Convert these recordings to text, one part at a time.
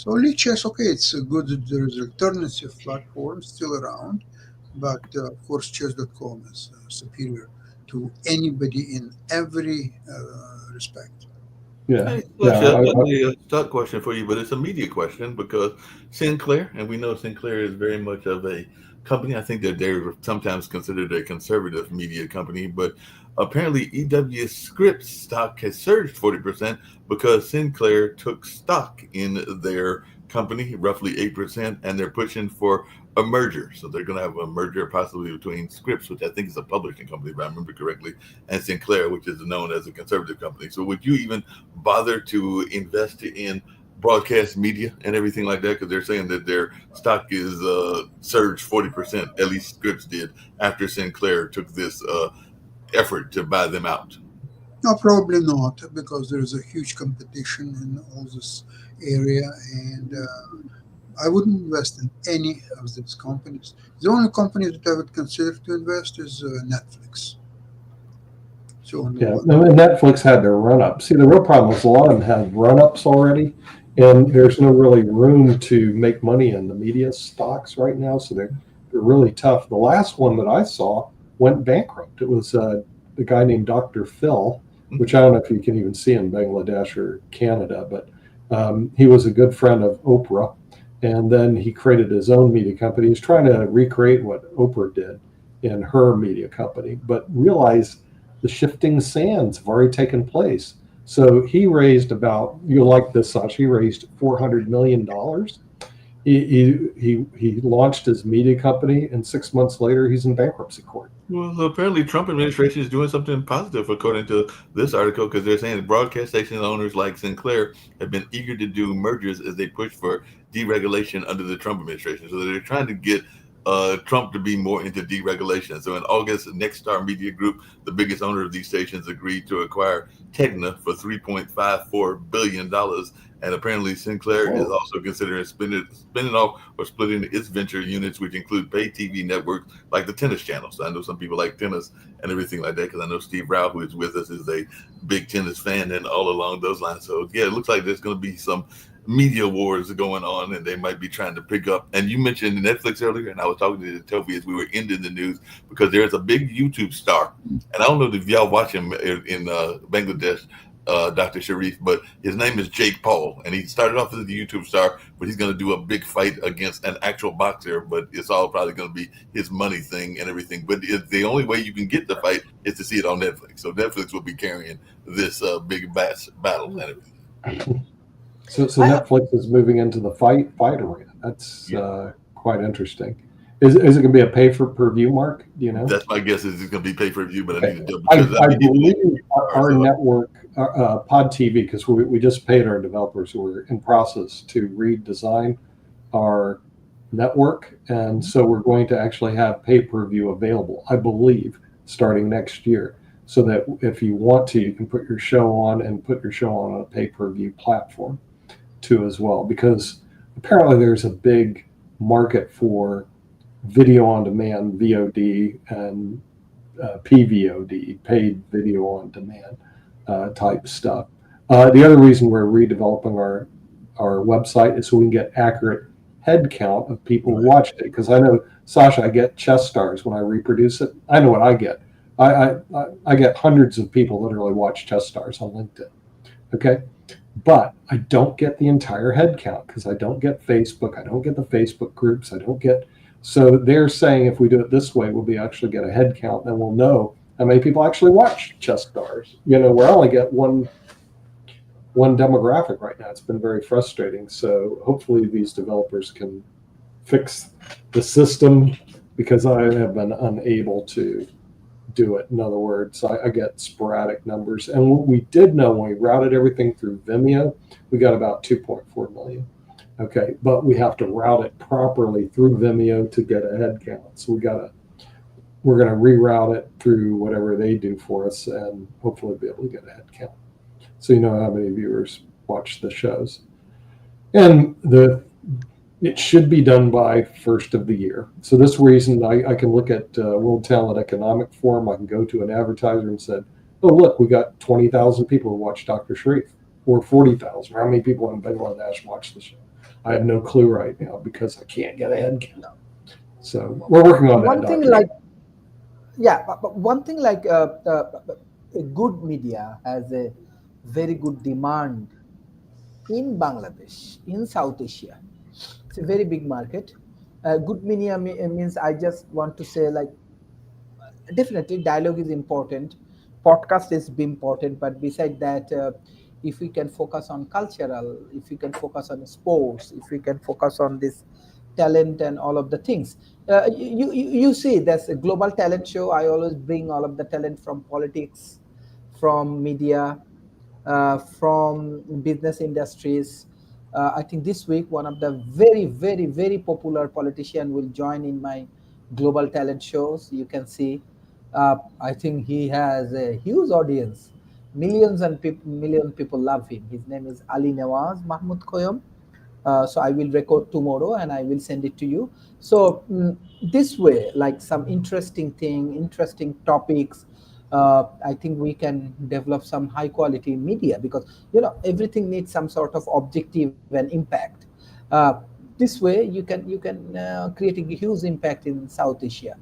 So Lichess, okay, it's a good. There's alternative platforms still around, but of course, chess.com is superior to anybody in every respect. Yeah, Hey, yeah, Fletcher, I've got a stock question for you, but it's a media question because Sinclair, and we know Sinclair is very much of a company. I think that they're sometimes considered a conservative media company, but apparently EW Scripps stock has surged 40% because Sinclair took stock in their company, roughly 8%, and they're pushing for a merger. So they're going to have a merger possibly between Scripps, which I think is a publishing company, if I remember correctly, and Sinclair, which is known as a conservative company. So would you even bother to invest in broadcast media and everything like that? Because they're saying that their stock is surged 40%, at least Scripps did, after Sinclair took this effort to buy them out. No, probably not, because there is a huge competition in all this area, and I wouldn't invest in any of these companies. The only company that I would consider to invest is Netflix. It's the only yeah. one. No, and Netflix had their run up. See, the real problem is a lot of them have run ups already, and there's no really room to make money in the media stocks right now. So they're really tough. The last one that I saw went bankrupt. It was the guy named Dr. Phil, which I don't know if you can even see in Bangladesh or Canada, but he was a good friend of Oprah. And then he created his own media company. He's trying to recreate what Oprah did in her media company, but realized the shifting sands have already taken place. So he raised about, you'll like this, Sash, he raised $400 million. He launched his media company, and 6 months later, he's in bankruptcy court. Well, apparently Trump administration is doing something positive, according to this article, because they're saying that broadcast station owners like Sinclair have been eager to do mergers as they push for deregulation under the Trump administration. So they're trying to get Trump to be more into deregulation. So in August, Nexstar Media Group, the biggest owner of these stations, agreed to acquire Tegna for $3.54 billion. And apparently, Sinclair is Whoa. also considering spinning off or splitting its venture units, which include pay TV networks like the Tennis Channel. So I know some people like tennis and everything like that because I know Steve Rao, who is with us, is a big tennis fan and all along those lines. So yeah, it looks like there's going to be some media wars going on, and they might be trying to pick up. And you mentioned Netflix earlier, and I was talking to Toby as we were ending the news because there's a big YouTube star, and I don't know if y'all watch him in Bangladesh. Dr. Sharif, but his name is Jake Paul, and he started off as a YouTube star, but he's going to do a big fight against an actual boxer, but it's all probably going to be his money thing and everything. But the only way you can get the fight is to see it on Netflix. So Netflix will be carrying this big battle and everything. So I, Netflix is moving into the fight arena. That's Yeah. quite interesting. Is it going to be a pay for per view, Mark? Do you know? That's my guess is it's going to be pay per view, but I Okay. need to double I, because I I mean, believe stars, our so network, Pod TV, because we just paid our developers who are in process to redesign our network. And so we're going to actually have pay per view available, I believe, starting next year. So that if you want to, you can put your show on and put your show on a pay per view platform too, as well. Because apparently there's a big market for video on demand, VOD, and PVOD, paid video on demand type stuff. The other reason we're redeveloping our website is so we can get accurate head count of people who right. watched it. Because I know, Sasha, I get chess stars when I reproduce it. I know what I get. I get hundreds of people literally watch chess stars on LinkedIn. Okay. But I don't get the entire head count because I don't get Facebook. I don't get the Facebook groups. I don't get. So they're saying if we do it this way, we'll be actually get a head count, and we'll know how many people actually watch chess stars. Where I only get one demographic right now. It's been very frustrating. So hopefully these developers can fix the system because I have been unable to do it. In other words, I get sporadic numbers. And what we did know when we routed everything through Vimeo, we got about 2.4 million. Okay, but we have to route it properly through Vimeo to get a head count. So we're gonna reroute it through whatever they do for us, and hopefully be able to get a head count. So you know how many viewers watch the shows, and it should be done by first of the year. So this reason I can look at World Talent Economic Forum. I can go to an advertiser and said, "Oh, look, we got 20,000 people who watch Dr. Sharif, or 40,000. How many people in Bangladesh watch the show?" I have no clue right now because I can't get a head count. So we're working on that. One thing Dr. like yeah, but one thing like a good media has a very good demand in Bangladesh, in South Asia. It's a very big market. Good media means I just want to say like definitely dialogue is important, podcast is be important, but beside that, if we can focus on cultural, if we can focus on sports, if we can focus on this talent and all of the things, you see there's a global talent show. I always bring all of the talent from politics, from media, from business industries. I think this week one of the very popular politician will join in my global talent shows. You can see, I think he has a huge audience. Million people love him. His name is Ali Nawaz Mahmoud Khoyam. So I will record tomorrow and I will send it to you. So this way, like some interesting thing, interesting topics, I think we can develop some high quality media, because everything needs some sort of objective and impact. uh, this way you can create a huge impact in South Asia.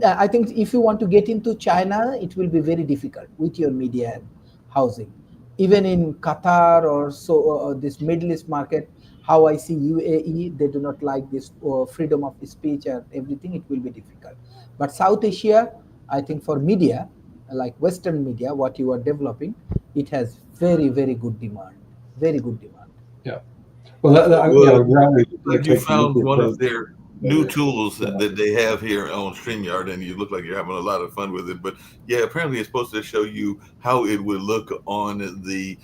I think if you want to get into China, it will be very difficult with your media and housing. Even in Qatar or so, this Middle East market, how I see UAE, they do not like this freedom of speech and everything. It will be difficult. But South Asia, I think for media, like Western media, what you are developing, it has very good demand. Very good demand. Yeah. Well, Well, rather like you take the found media one of approach. their new tools that they have here on StreamYard, and you look like you're having a lot of fun with it. But yeah, apparently it's supposed to show you how it would look on the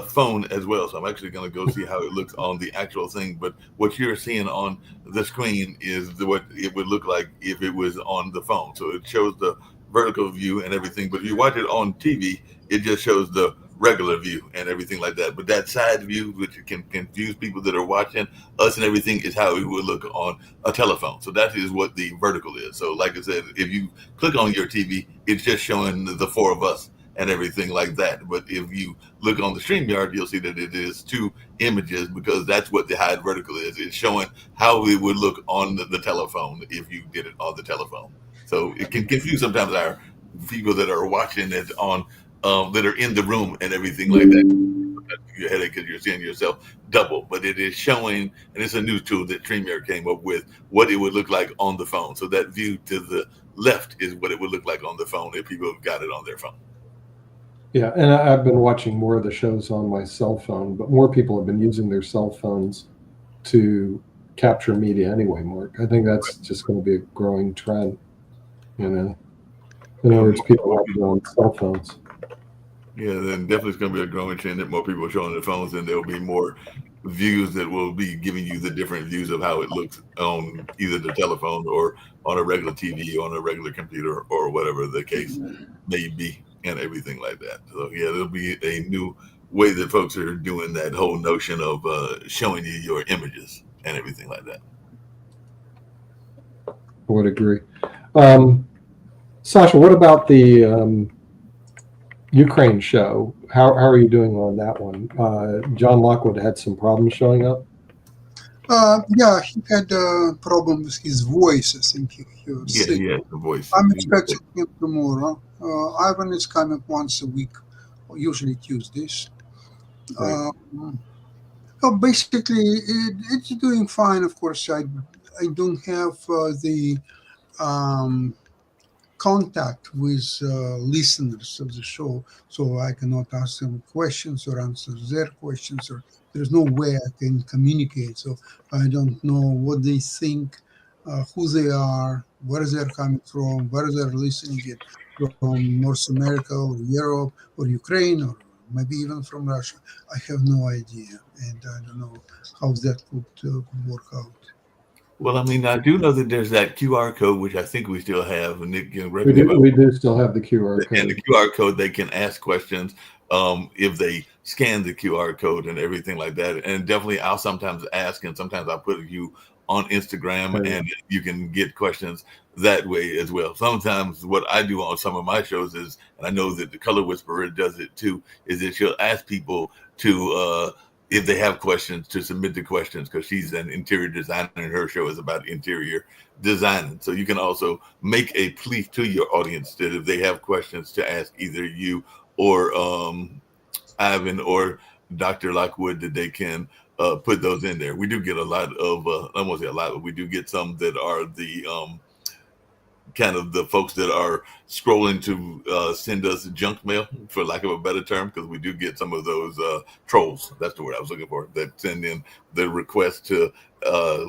phone as well. So I'm actually going to go see how it looks on the actual thing. But what you're seeing on the screen is what it would look like if it was on the phone. So it shows the vertical view and everything. But if you watch it on TV, it just shows the regular view and everything like that. But that side view, which can confuse people that are watching us and everything, is how it would look on a telephone. So that is what the vertical is. So like I said, if you click on your TV, it's just showing the four of us and everything like that. But if you look on the StreamYard, you'll see that it is two images, because that's what the hide vertical is. It's showing how it would look on the telephone if you did it on the telephone. So it can confuse sometimes our people that are watching it on that are in the room and everything like that. Your headache because you're seeing yourself double, but it is showing, and it's a new tool that StreamYard came up with, what it would look like on the phone. So that view to the left is what it would look like on the phone if people have got it on their phone. Yeah, and I've been watching more of the shows on my cell phone, but more people have been using their cell phones to capture media anyway, Mark. I think that's just going to be a growing trend. In other words, people watching on cell phones. Yeah, then definitely it's going to be a growing trend that more people are showing their phones, and there will be more views that will be giving you the different views of how it looks on either the telephone or on a regular TV, on a regular computer, or whatever the case may be, and everything like that. So yeah, there'll be a new way that folks are doing that whole notion of showing you your images and everything like that. I would agree. Sasha, what about the Ukraine show? How are you doing on that one? John Lockwood had some problems showing up. Yeah, he had a problem with his voice. I think he was sick. Yeah, the voice. I'm expecting him tomorrow. Ivan is coming once a week, usually Tuesdays. Right. Basically, it's doing fine. Of course, I don't have the contact with listeners of the show, so I cannot ask them questions or answer their questions, or there's no way I can communicate. So I don't know what they think, who they are, where they're coming from, where they're listening it from, North America or Europe or Ukraine or maybe even from Russia. I have no idea, and I don't know how that would work out. Well, I mean, I do know that there's that QR code, which I think we still have. And Nick can We do still have the QR code. And the QR code, they can ask questions if they scan the QR code and everything like that. And definitely, I'll sometimes ask, and sometimes I'll put you on Instagram, and you can get questions that way as well. Sometimes what I do on some of my shows is, and I know that the Color Whisperer does it too, is that she'll ask people to if they have questions, to submit the questions, because she's an interior designer and her show is about interior design. So you can also make a plea to your audience that if they have questions to ask either you or Ivan or Dr. Lockwood, that they can put those in there. We do get a lot of, I won't say a lot, but we do get some that are the kind of the folks that are scrolling to send us junk mail, for lack of a better term, because we do get some of those trolls. That's the word I was looking for, that send in the request to,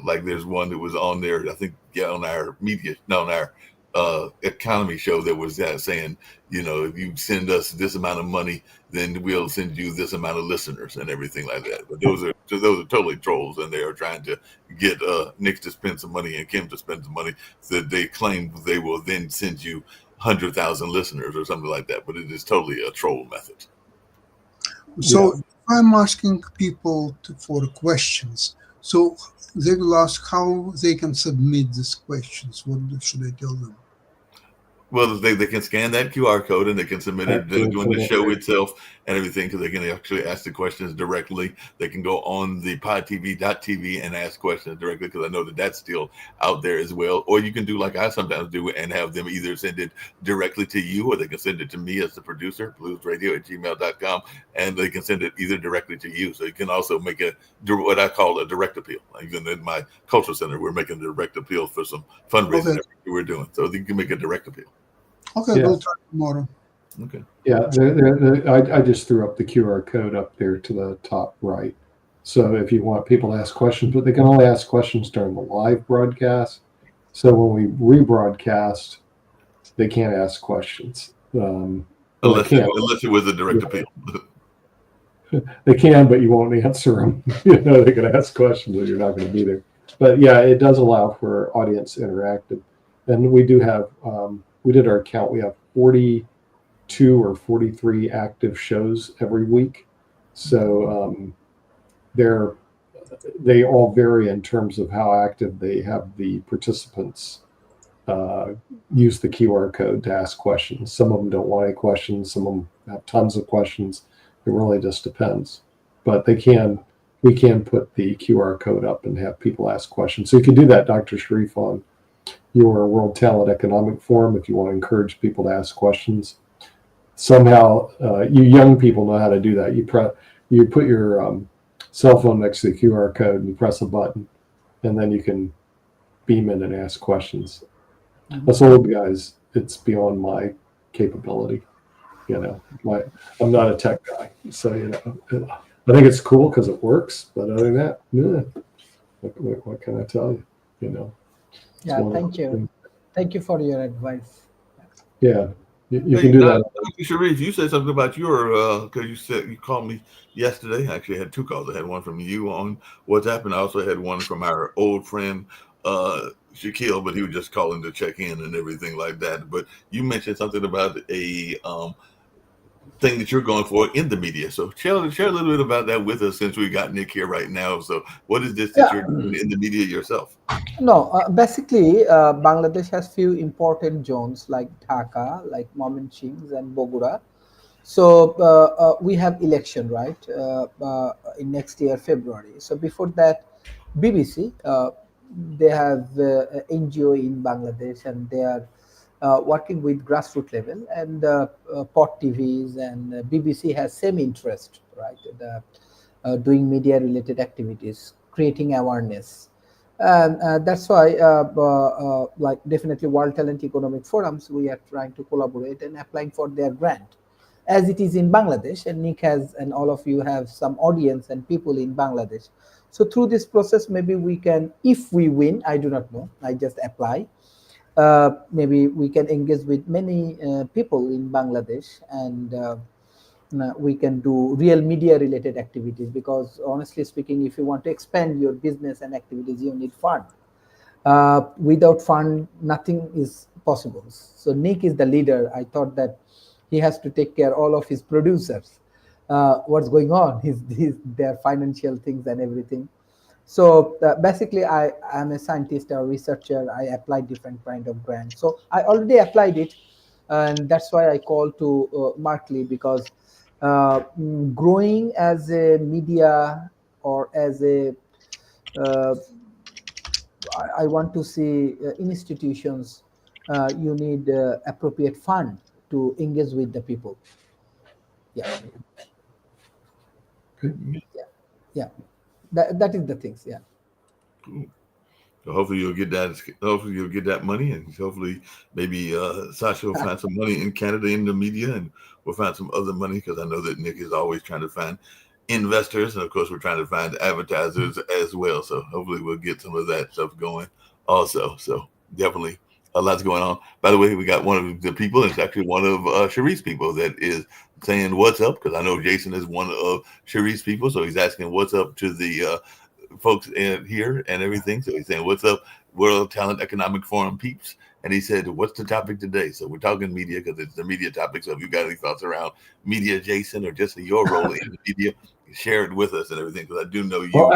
like there's one that was on there, I think, on our on our economy show, that was saying, if you send us this amount of money, then we'll send you this amount of listeners and everything like that. But those are totally trolls, and they are trying to get Nick to spend some money and Kim to spend some money, so that they claim they will then send you 100,000 listeners or something like that. But it is totally a troll method. So if I'm asking people for questions, so they will ask how they can submit these questions. What should I tell them? Well, they can scan that QR code and they can submit it during the show itself and everything, because they can actually ask the questions directly. They can go on the podtv.tv and ask questions directly, because I know that that's still out there as well. Or you can do like I sometimes do and have them either send it directly to you, or they can send it to me as the producer, bluesradio@gmail.com, and they can send it either directly to you. So you can also make what I call a direct appeal. Even in my cultural center, we're making a direct appeal for some fundraising that we're doing. So you can make a direct appeal. Okay, we'll talk tomorrow. Okay. Yeah, I just threw up the QR code up there to the top right. So if you want people to ask questions, but they can only ask questions during the live broadcast. So when we rebroadcast, they can't ask questions. Unless it was a direct appeal. They can, but you won't answer them. They can ask questions, but you're not going to be there. But yeah, it does allow for audience interactive. And we do have, we did our count. We have 42 or 43 active shows every week. So they all vary in terms of how active they have the participants use the QR code to ask questions. Some of them don't want any questions. Some of them have tons of questions. It really just depends. But we can put the QR code up and have people ask questions. So you can do that, Dr. Sharif, on your World Talent Economic Forum if you want to encourage people to ask questions. Somehow, you young people know how to do that. You put your cell phone next to the QR code and you press a button, and then you can beam in and ask questions. Us old guys, it's beyond my capability. I'm not a tech guy, so I think it's cool because it works. But other than that, what can I tell you? Yeah, thank you. Thank you for your advice. Yeah, you can do that. Dr. Sharif, you said something about your, because you called me yesterday. I actually had two calls. I had one from you on WhatsApp, and I also had one from our old friend, Shaquille, but he was just calling to check in and everything like that. But you mentioned something about a thing that you're going for in the media. So share a little bit about that with us, since we got Nick here right now. So what is this that you're doing in the media yourself? No, basically, Bangladesh has few important zones like Dhaka, like Mominching and Bogura. So we have election, right, in next year, February. So before that, BBC, they have NGO in Bangladesh, and they are working with grassroots level, and Pot TVs and BBC has same interest, right? Doing media related activities, creating awareness, and that's why, like definitely World Talent Economic Forums, we are trying to collaborate and applying for their grant, as it is in Bangladesh, and Nick has, and all of you have some audience and people in Bangladesh. So through this process, maybe we can, if we win, I do not know, I just apply. Maybe we can engage with many people in Bangladesh, and we can do real media related activities, because honestly speaking, if you want to expand your business and activities, you need fund. Without fund, nothing is possible. So Nick is the leader. I thought that he has to take care all of his producers, what's going on, their financial things and everything. So basically, I am a scientist or researcher. I apply different kind of grants. So I already applied it, and that's why I called to Markley, because growing as a media or as a uh, I want to see institutions, you need appropriate fund to engage with the people. Yeah, yeah, yeah. That is the things. Yeah. Cool. So hopefully you'll get that. Hopefully you'll get that money, and hopefully maybe Sasha will find some money in Canada in the media, and we'll find some other money because I know that Nick is always trying to find investors, and of course we're trying to find advertisers as well. So hopefully we'll get some of that stuff going also. So definitely a lot's going on. By the way, we got one of the people. It's actually one of Sharice's people that is saying what's up because I know Jason is one of Sharice's people, so he's asking what's up to the folks in here and everything. So he's saying, "What's up, World Talent Economic Forum peeps?" And he said, "What's the topic today?" So we're talking media because it's the media topic. So if you got any thoughts around media, Jason, or just your role in the media, share it with us and everything because I do know you. Well,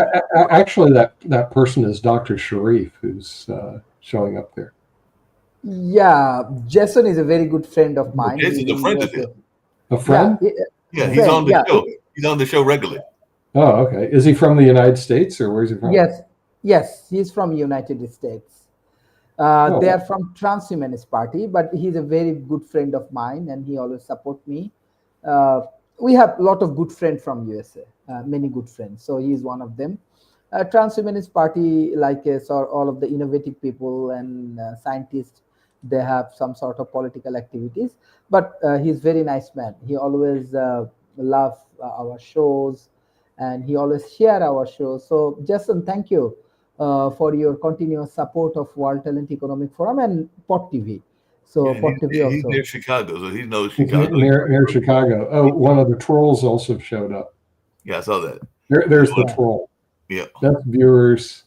actually, that person is Dr. Sharif, who's showing up there. Yeah, Jason is a very good friend of mine. Jason's a friend of his. A friend? Yeah, he's on the show. He's on the show regularly. Oh, okay. Is he from the United States or where's he from? Yes, he's from United States. They are from Transhumanist Party, but he's a very good friend of mine, and he always supports me. We have a lot of good friends from USA, many good friends. So he's one of them. Transhumanist Party, like all of the innovative people and scientists, they have some sort of political activities. But he's very nice man. He always love our shows, and he always share our shows. So Jason, thank you for your continuous support of World Talent Economic Forum and Pot TV. So Yeah, Pot TV also. He's near Chicago, so he knows Chicago. Near Chicago. Oh, one of the trolls also showed up. Yeah, I saw that. There's the troll. Yeah. That's viewers.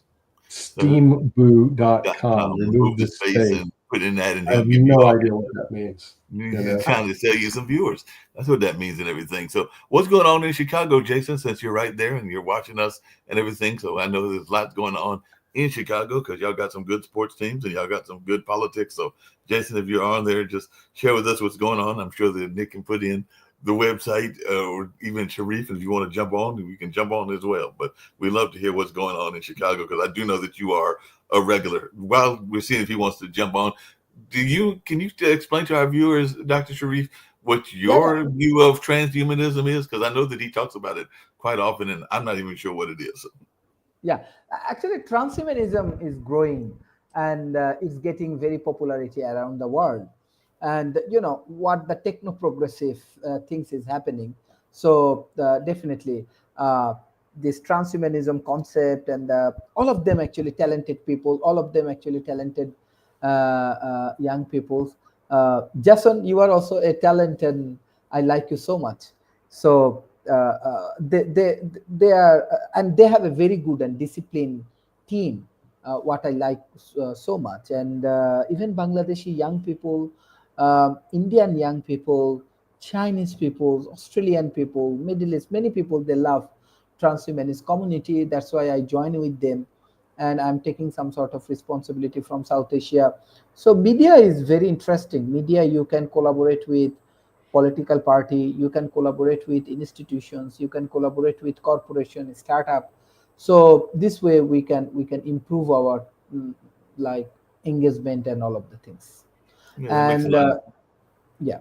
Steamboo.com. Remove the space and put in that, and I have no idea what that means. He's trying to sell you some viewers. That's what that means and everything. So what's going on in Chicago, Jason, since you're right there and you're watching us and everything? So I know there's lots going on in Chicago because y'all got some good sports teams and y'all got some good politics. So Jason, if you're on there, just share with us what's going on. I'm sure that Nick can put in the website or even Sharif, if you want to jump on, we can jump on as well. But we love to hear what's going on in Chicago because I do know that you are a regular. While we're seeing if he wants to jump on, can you explain to our viewers, Dr. Sharif, what your view of transhumanism is? Because I know that he talks about it quite often, and I'm not even sure what it is. Yeah, actually, transhumanism is growing, and it's getting very popularity around the world. And you know what the techno-progressive things is happening. So definitely this transhumanism concept and all of them actually talented people, all of them actually talented young people. Jason, you are also a talent, and I like you so much. So they are, and they have a very good and disciplined team. What I like so much, and even Bangladeshi young people, Indian young people, Chinese people, Australian people, Middle East, many people, they love transhumanist community. That's why I join with them, and I'm taking some sort of responsibility from South Asia. So media is very interesting. Media, you can collaborate with political party, you can collaborate with institutions, you can collaborate with corporation, startup. So this way we can improve our like engagement and all of the things. And yeah.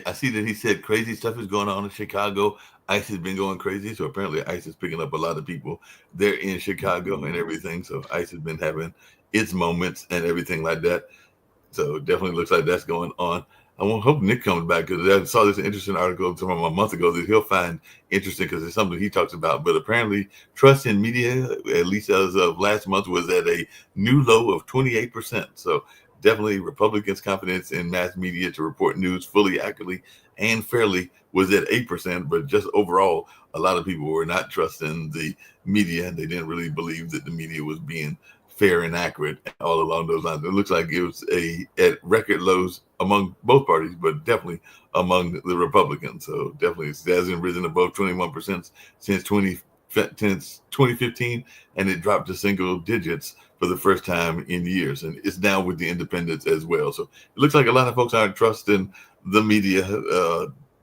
I see that he said crazy stuff is going on in Chicago. ICE has been going crazy, so apparently ICE is picking up a lot of people there in Chicago and everything. So ICE has been having its moments and everything like that. So it definitely looks like that's going on. I hope Nick comes back because I saw this interesting article from a month ago that he'll find interesting because it's something he talks about. But apparently, trust in media, at least as of last month, was at a new low of 28%. So definitely Republicans' confidence in mass media to report news fully, accurately, and fairly was at 8%. But just overall, a lot of people were not trusting the media, and they didn't really believe that the media was being fair and accurate all along those lines. It looks like it was at record lows among both parties, but definitely among the Republicans. So definitely it hasn't risen above 21% since 2015, and it dropped to single digits for the first time in years. And it's now with the independents as well. So it looks like a lot of folks aren't trusting the media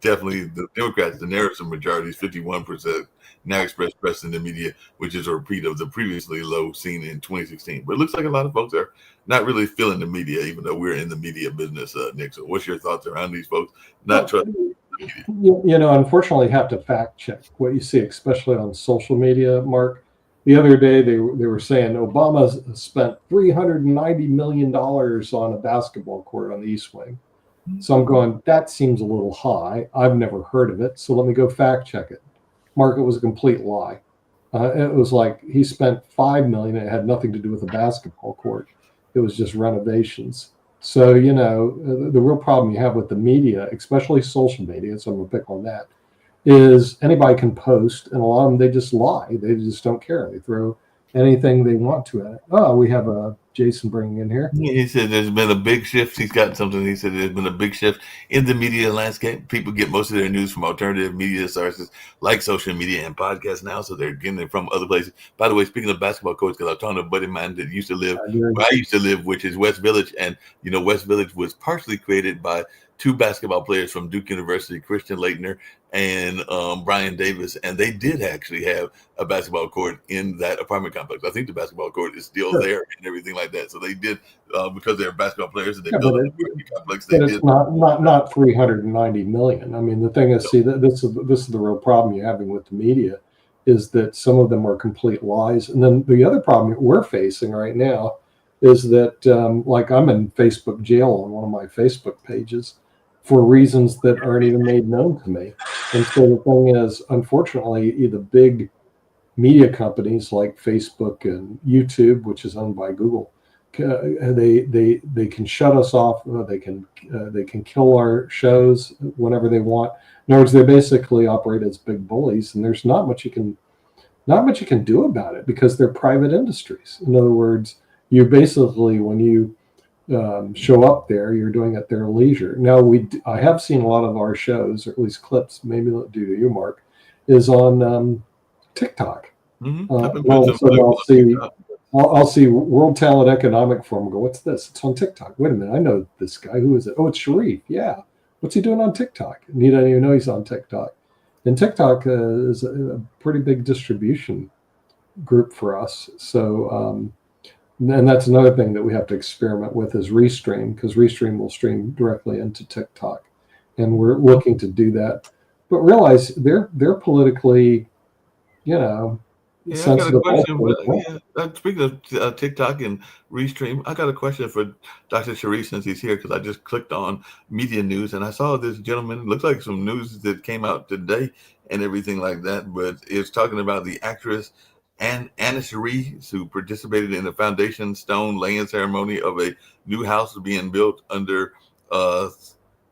definitely the Democrats, the narrative majority is 51%, now express press in the media, which is a repeat of the previously low seen in 2016. But it looks like a lot of folks are not really feeling the media, even though we're in the media business, Nick. So what's your thoughts around these folks not trusting the media? Unfortunately, you have to fact check what you see, especially on social media, Mark. The other day, they were saying Obama spent $390 million on a basketball court on the East Wing. So I'm going, that seems a little high. I've never heard of it. So let me go fact check it. Mark, it was a complete lie. It was like he spent $5 million. It had nothing to do with a basketball court. It was just renovations. So, the real problem you have with the media, especially social media, so I'm going to pick on that, is anybody can post, and a lot of them, they just lie. They just don't care. They throw anything they want to at it. Oh, we have a Jason bringing in here. He said there's been a big shift. He's got something. He said there's been a big shift in the media landscape. People get most of their news from alternative media sources like social media and podcasts now, so they're getting it from other places. By the way, speaking of basketball courts, because I was talking to a buddy of mine that used to live where I used to live, which is West Village, and West Village was partially created by two basketball players from Duke University, Christian Laettner and Brian Davis, and they did actually have a basketball court in that apartment complex. I think the basketball court is still there and everything like that. So they did because they're basketball players and they built an apartment complex. They did it's not 390 million. I mean, the thing is, see, that this is the real problem you're having with the media, is that some of them are complete lies, and then the other problem we're facing right now is that, like, I'm in Facebook jail on one of my Facebook pages for reasons that aren't even made known to me. And so the thing is, unfortunately, the big media companies like Facebook and YouTube, which is owned by Google, they can shut us off. They can kill our shows whenever they want. In other words, they basically operate as big bullies, and there's not much you can do about it because they're private industries. In other words, you basically, when you show up there, you're doing it at their leisure. Now, I have seen a lot of our shows, or at least clips, maybe due to you, Mark, is on TikTok. I'll see World Talent Economic Forum. Go, what's this? It's on TikTok. Wait a minute, I know this guy. Who is it? Oh, it's Sharif. Yeah, what's he doing on TikTok? And he doesn't even know he's on TikTok. And TikTok is a pretty big distribution group for us. So. And that's another thing that we have to experiment with is Restream, because Restream will stream directly into TikTok, and we're looking to do that. But realize they're politically, sensitive. Speaking of TikTok and Restream, I got a question for Dr. Sharif since he's here, because I just clicked on media news and I saw this gentleman. Looks like some news that came out today and everything like that, but it's talking about the actress and Anna Sharif, who participated in the foundation stone laying ceremony of a new house being built under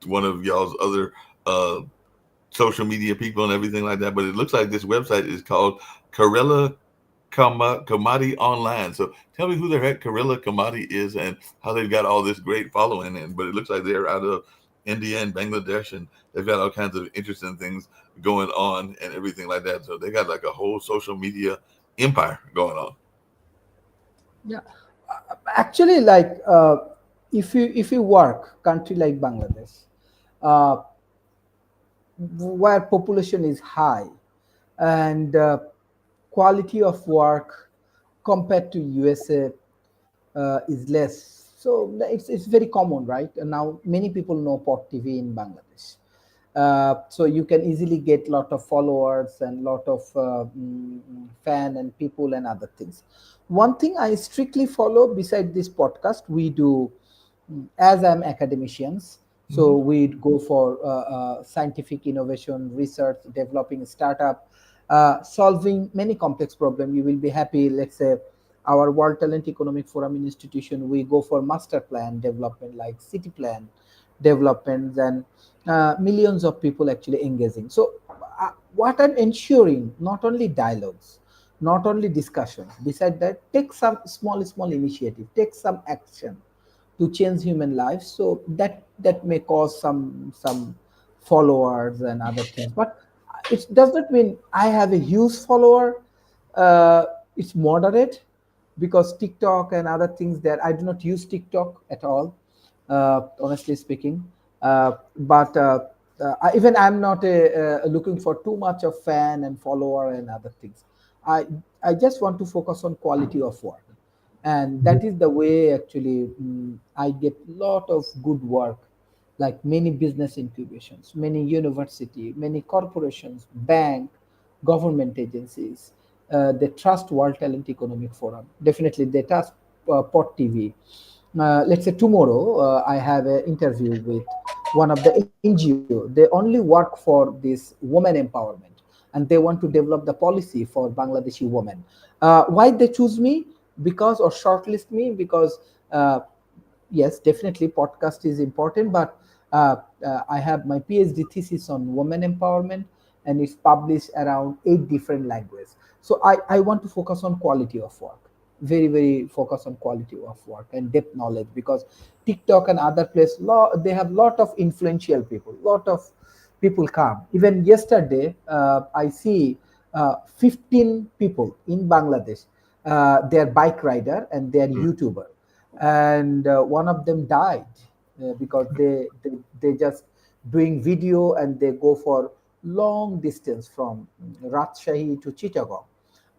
one of y'all's other social media people and everything like that. But it looks like this website is called Karela Kamadi Online. So tell me who the heck Karela Kamadi is and how they've got all this great following. But it looks like they're out of India and Bangladesh, and they've got all kinds of interesting things going on and everything like that. So they got like a whole social media empire going on. Yeah, actually, like if you work country like Bangladesh, where population is high and quality of work compared to USA is less, so it's very common, right? And now many people know Pot TV in Bangladesh. So you can easily get a lot of followers and lot of fan and people and other things. One thing I strictly follow beside this podcast, we do, as I'm academicians, so we go for scientific innovation, research, developing startup, solving many complex problems. You will be happy, let's say, our World Talent Economic Forum institution, we go for master plan development like city plan development, and millions of people actually engaging. So what I'm ensuring, not only dialogues, not only discussion, beside that, take some small initiative, take some action to change human lives. So that may cause some followers and other things, but it does not mean I have a huge follower. It's moderate, because TikTok and other things there, I do not use TikTok at all, honestly speaking. But even I'm not looking for too much of fan and follower and other things. I I just want to focus on quality of work, and that is the way actually I get lot of good work, like many business incubations, many university, many corporations, bank, government agencies. They trust World Talent Economic Forum. Definitely, they trust Pot TV. Let's say tomorrow I have an interview with one of the NGO. They only work for this women empowerment, and they want to develop the policy for Bangladeshi women. Why they choose me? Because or shortlist me because yes, definitely podcast is important, but I have my PhD thesis on women empowerment, and it's published around 8 different languages. So I want to focus on quality of work, very very focus on quality of work and depth knowledge, because TikTok and other place they have lot of influential people, lot of people come. Even yesterday I see 15 people in Bangladesh. They are bike rider and they are YouTuber, and one of them died because they just doing video and they go for long distance from Rajshahi to Chittagong.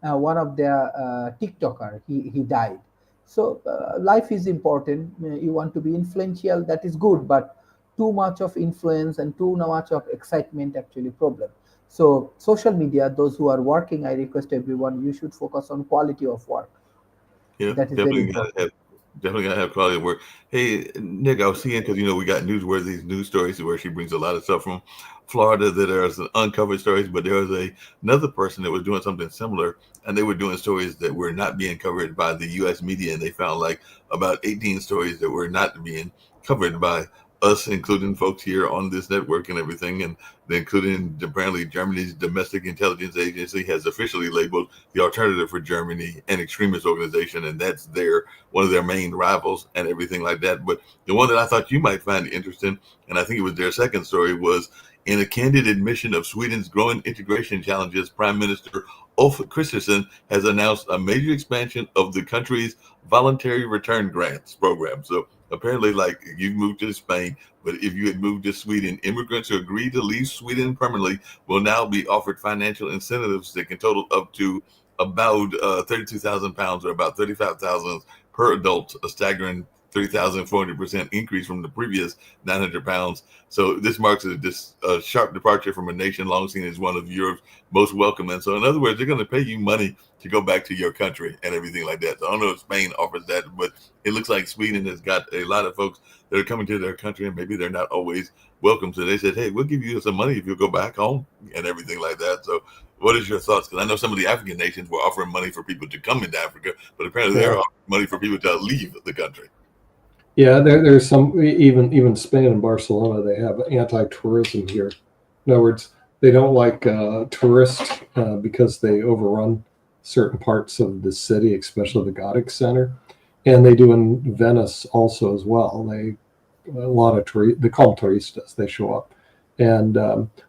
One of their TikToker, he died. So life is important. You want to be influential, that is good, but too much of influence and too much of excitement actually problem. So social media, those who are working, I request everyone, you should focus on quality of work. Yeah, That is very definitely gotta important. have definitely gotta have quality of work. Hey, Nick, I was seeing because we got newsworthy news stories where she brings a lot of stuff from Florida that are some uncovered stories, but there was another person that was doing something similar, and they were doing stories that were not being covered by the U.S. media, and they found like about 18 stories that were not being covered by us, including folks here on this network and everything, and including apparently Germany's domestic intelligence agency has officially labeled the Alternative for Germany an extremist organization, and that's one of their main rivals and everything like that. But the one that I thought you might find interesting, and I think it was their second story, was in a candid admission of Sweden's growing integration challenges, Prime Minister Ulf Kristersson has announced a major expansion of the country's voluntary return grants program. So apparently, like you've moved to Spain, but if you had moved to Sweden, immigrants who agree to leave Sweden permanently will now be offered financial incentives that can total up to about £32,000 or about 35,000 per adult, a staggering 3,400% increase from the previous £900. So this marks a sharp departure from a nation long seen as one of Europe's most welcome. And so, in other words, they're going to pay you money to go back to your country and everything like that. So I don't know if Spain offers that, but it looks like Sweden has got a lot of folks that are coming to their country, and maybe they're not always welcome. So they said, "Hey, we'll give you some money if you go back home," and everything like that. So, what is your thoughts? Because I know some of the African nations were offering money for people to come into Africa, but apparently they're Yeah. offering money for people to leave the country. Yeah, there's some even Spain and Barcelona. They have anti-tourism here. In other words, they don't like tourists because they overrun certain parts of the city, especially the Gothic Center, and they do in Venice also as well. A lot of they call them turistas. They show up, and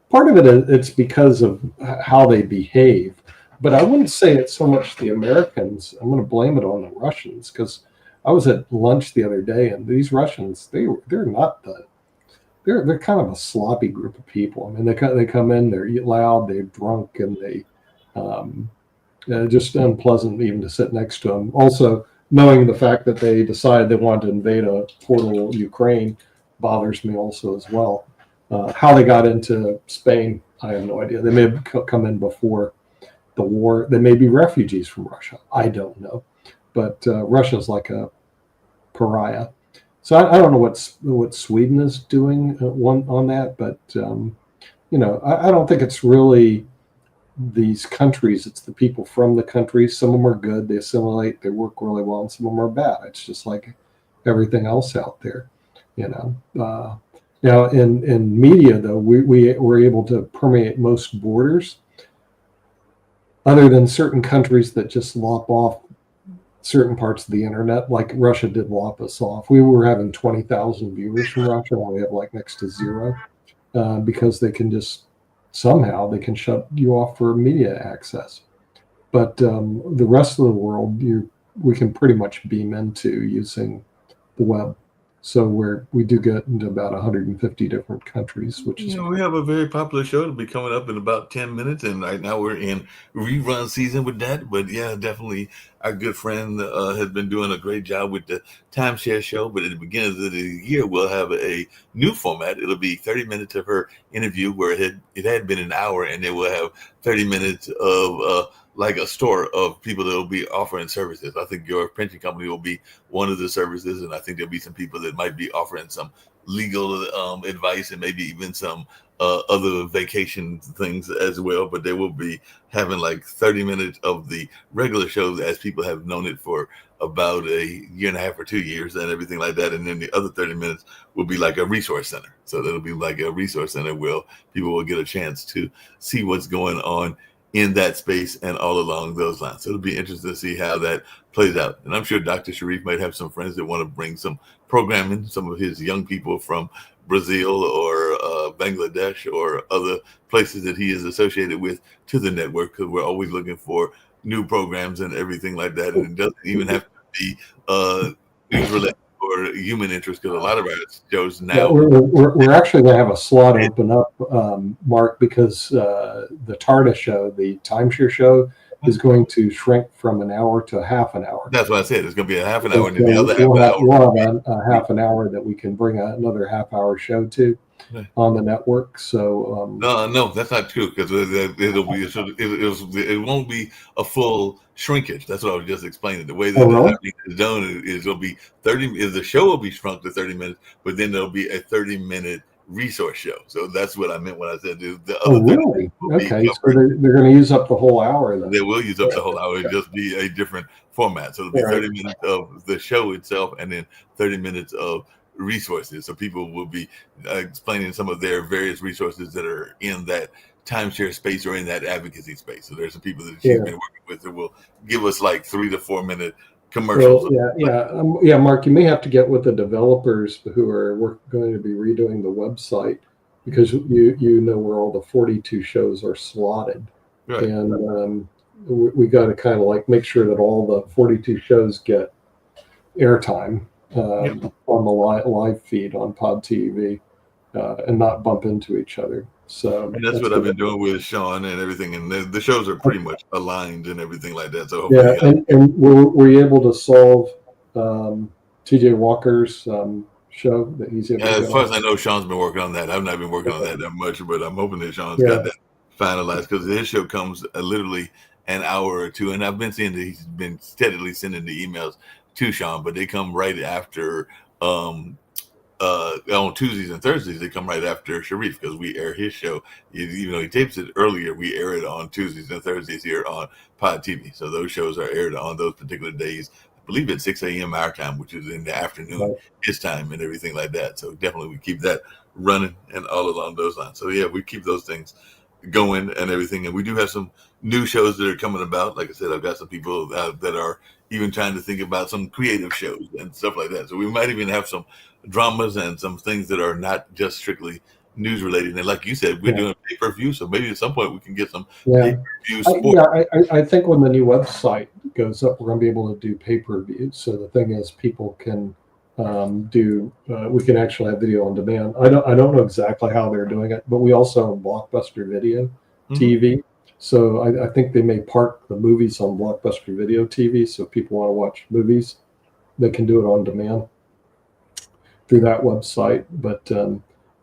part of it's because of how they behave. But I wouldn't say it's so much the Americans. I'm going to blame it on the Russians because I was at lunch the other day, and these Russians, they're not they're kind of a sloppy group of people. I mean, they come in, they're loud, they're drunk, and they just unpleasant even to sit next to them. Also, knowing the fact that they decided they wanted to invade a portal Ukraine bothers me also as well. How they got into Spain, I have no idea. They may have come in before the war. They may be refugees from Russia. I don't know. But Russia's like a pariah. So I don't know what Sweden is doing on that, but I don't think it's really these countries. It's the people from the countries. Some of them are good; they assimilate, they work really well, and some of them are bad. It's just like everything else out there, in media though, we were able to permeate most borders, other than certain countries that just lop off certain parts of the internet, like Russia did lop us off. We were having 20,000 viewers from Russia, and we have like next to zero because they can just somehow they can shut you off for media access. But the rest of the world, we can pretty much beam into using the web. So we do get into about 150 different countries, which is We have a very popular show to be coming up in about 10 minutes, and right now we're in rerun season with that. But yeah, definitely our good friend has been doing a great job with the timeshare show. But at the beginning of the year, we'll have a new format. It'll be 30 minutes of her interview where it had been an hour, and then we'll have 30 minutes of like a store of people that will be offering services. I think your pension company will be one of the services, and I think there'll be some people that might be offering some legal advice and maybe even some other vacation things as well. But they will be having like 30 minutes of the regular shows as people have known it for about a year and a half or 2 years and everything like that. And then the other 30 minutes will be like a resource center. So that'll be like a resource center where people will get a chance to see what's going on in that space and all along those lines. So it'll be interesting to see how that plays out. And I'm sure Dr. Sharif might have some friends that want to bring some programming, some of his young people from Brazil or Bangladesh or other places that he is associated with to the network, because we're always looking for new programs and everything like that. And it doesn't even have to be news related or human interest, because a lot of our shows now. Yeah, we're actually going to have a slot open up, Mark, because the TARDIS show, the timeshare show, is going to shrink from an hour to half an hour. That's what I said. It's going to be a half an hour, and So then the other we'll half an hour. have a half an hour that we can bring another half-hour show to on the network. So No, that's not true, because it won't be a full shrinkage. That's what I was just explaining. The way that really? it's done is it'll be 30. Is the show will be shrunk to 30 minutes, but then there'll be a 30-minute resource show. So that's what I meant when I said the other. Really? Okay, so they're going to use up the whole hour then. They will use up the whole hour. It'll just be a different format. So it'll be 30 minutes of the show itself, and then 30 minutes of resources. So people will be explaining some of their various resources that are in that timeshare space or in that advocacy space. So there's some people that she's been working with that will give us like 3 to 4 minute commercials. Well, Mark, you may have to get with the developers who are going to be redoing the website, because you know where all the 42 shows are slotted, right. And we got to kind of like make sure that all the 42 shows get airtime on the live feed on Pod TV and not bump into each other. So and that's what I've been doing with Sean and everything, and the shows are pretty much aligned and everything like that. So and were you able to solve TJ Walker's show that he's able to as far as I know, Sean's been working on that. I've not been working on that much, but I'm hoping that Sean's got that finalized, because his show comes literally an hour or two, and I've been seeing that he's been steadily sending the emails to Sean, but they come right after on Tuesdays and Thursdays. They come right after Sharif, because we air his show. Even though he tapes it earlier, we air it on Tuesdays and Thursdays here on Pod TV. So those shows are aired on those particular days. I believe at 6 a.m. our time, which is in the afternoon his time and everything like that. So definitely we keep that running and all along those lines. So yeah, we keep those things going and everything. And we do have some new shows that are coming about. Like I said, I've got some people that are even trying to think about some creative shows and stuff like that. So we might even have some dramas and some things that are not just strictly news related. And like you said, we're doing pay-per-view, so maybe at some point we can get some pay-per-view sport. I think when the new website goes up, we're going to be able to do pay-per-view. So the thing is, people can we can actually have video on demand. I don't know exactly how they're doing it, but we also have Blockbuster Video TV. So I think they may park the movies on Blockbuster Video TV. So if people want to watch movies, they can do it on demand through that website. But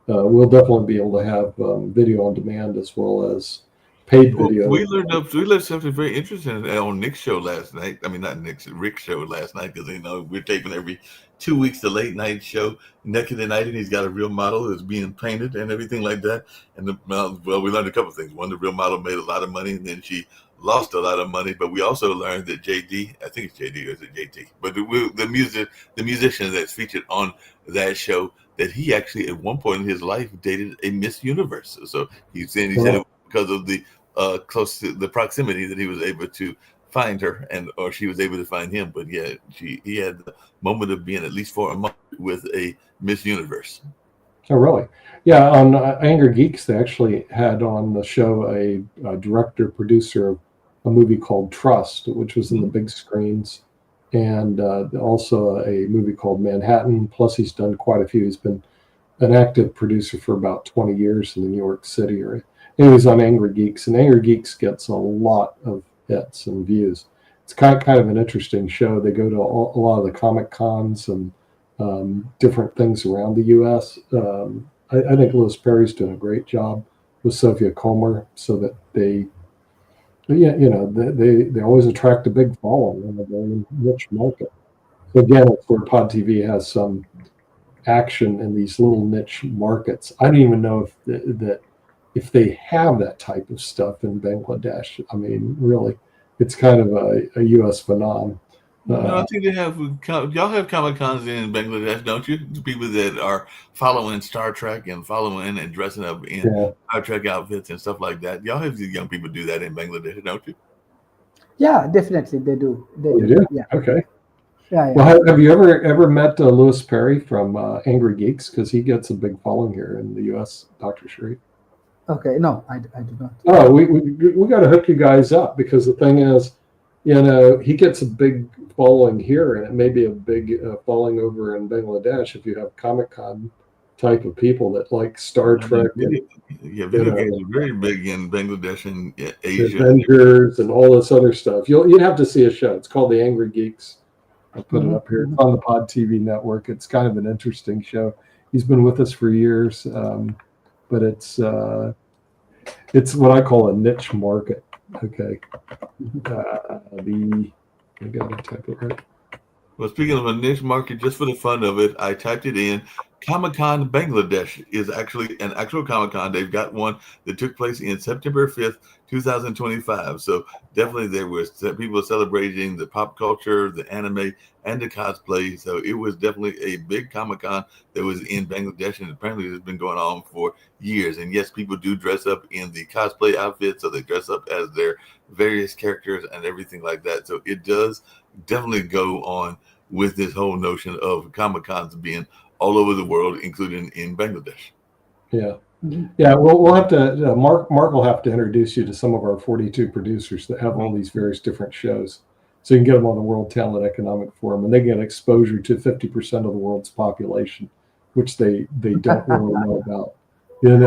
we'll definitely be able to have video on demand as well as paid video. We learned something very interesting on Nick's show last night. I mean, not Rick's show last night, because we're taping every 2 weeks the late night show, Naked at Night, and he's got a real model that's being painted and everything like that. And we learned a couple of things. One, the real model made a lot of money, and then she lost a lot of money. But we also learned that JD, I think it's JD or is it JT, but the musician that's featured on that show, that he actually at one point in his life dated a Miss Universe. So he said because of the close to the proximity that he was able to find her, or she was able to find him. But yeah, he had the moment of being at least for a month with a Miss Universe. Oh, really? Yeah, on Anger Geeks, they actually had on the show a director producer of a movie called Trust, which was in the big screens, and also a movie called Manhattan. Plus, he's done quite a few. He's been an active producer for about 20 years in the New York City area. And he was on Angry Geeks, and Angry Geeks gets a lot of hits and views. It's kind of an interesting show. They go to a lot of the Comic Cons and different things around the U.S. I think Louis Perry's doing a great job with Sophia Comer, so that they always attract a big following in a very niche market. So again, it's where Pod TV has some action in these little niche markets. I don't even know if they have that type of stuff in Bangladesh. I mean, really, it's kind of a U.S. phenomenon. No, I think they have. Y'all have Comic Cons in Bangladesh, don't you? The people that are following Star Trek and following and dressing up in Star Trek outfits and stuff like that. Y'all have these young people do that in Bangladesh, don't you? Yeah, definitely they do. You do? Yeah. Okay. Yeah. Well, have you ever met Louis Perry from Angry Geeks? Because he gets a big following here in the U.S., Dr. Sharif. Okay. No, I do not. Oh, we got to hook you guys up, because the thing is, he gets a big following here, and it may be a big following over in Bangladesh if you have Comic-Con type of people that like Star Trek. Video games are very big in Bangladesh and Asia. Avengers and all this other stuff. You'd have to see a show. It's called The Angry Geeks. I'll put it up here. It's on the Pod TV network. It's kind of an interesting show. He's been with us for years, but it's what I call a niche market. Okay. I gotta type it right. Well, speaking of a niche market, just for the fun of it, I typed it in. Comic-Con Bangladesh is actually an actual Comic-Con. They've got one that took place in September 5th, 2025. So definitely there was people celebrating the pop culture, the anime, and the cosplay. So it was definitely a big Comic-Con that was in Bangladesh, and apparently it's been going on for years. And yes, people do dress up in the cosplay outfits, so they dress up as their various characters and everything like that. So it does definitely go on with this whole notion of Comic-Cons being all over the world, including in Bangladesh. Yeah. Yeah, we'll have to, Mark will have to introduce you to some of our 42 producers that have all these various different shows. So you can get them on the World Talent Economic Forum, and they get exposure to 50% of the world's population, which they don't really know about. And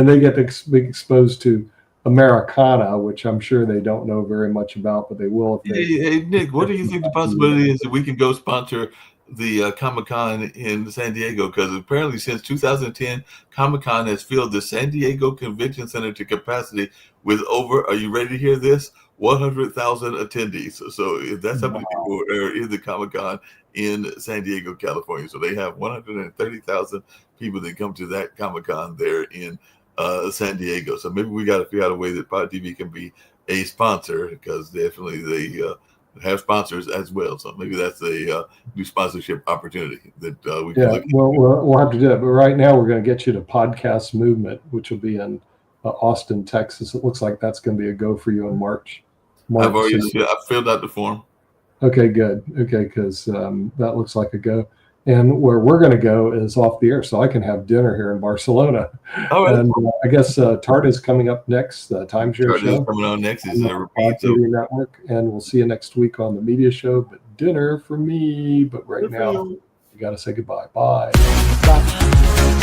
they get to be exposed to Americana, which I'm sure they don't know very much about, but they will if they. Hey, Nick, what do you think the possibility is that we can go sponsor the Comic-Con in San Diego? Because apparently since 2010, Comic-Con has filled the San Diego Convention Center to capacity with over, are you ready to hear this, 100,000 attendees. So if that's how many people are in the Comic-Con in San Diego, California. So they have 130,000 people that come to that Comic-Con there in San Diego. So maybe we got to figure out a way that Pod TV can be a sponsor, because definitely they have sponsors as well. So maybe that's a new sponsorship opportunity that we can look at. Well, we'll have to do that. But right now we're going to get you to Podcast Movement, which will be in Austin, Texas. It looks like that's going to be a go for you in March. I've filled out the form. Okay, good. Okay, because that looks like a go. And where we're going to go is off the air, so I can have dinner here in Barcelona. All right. And I guess Tart is coming up next, the Timeshare Tart show. is coming on next. Is a repeat. TV Network, and we'll see you next week on the media show. But dinner for me. But right now, you got to say goodbye. Bye. Bye.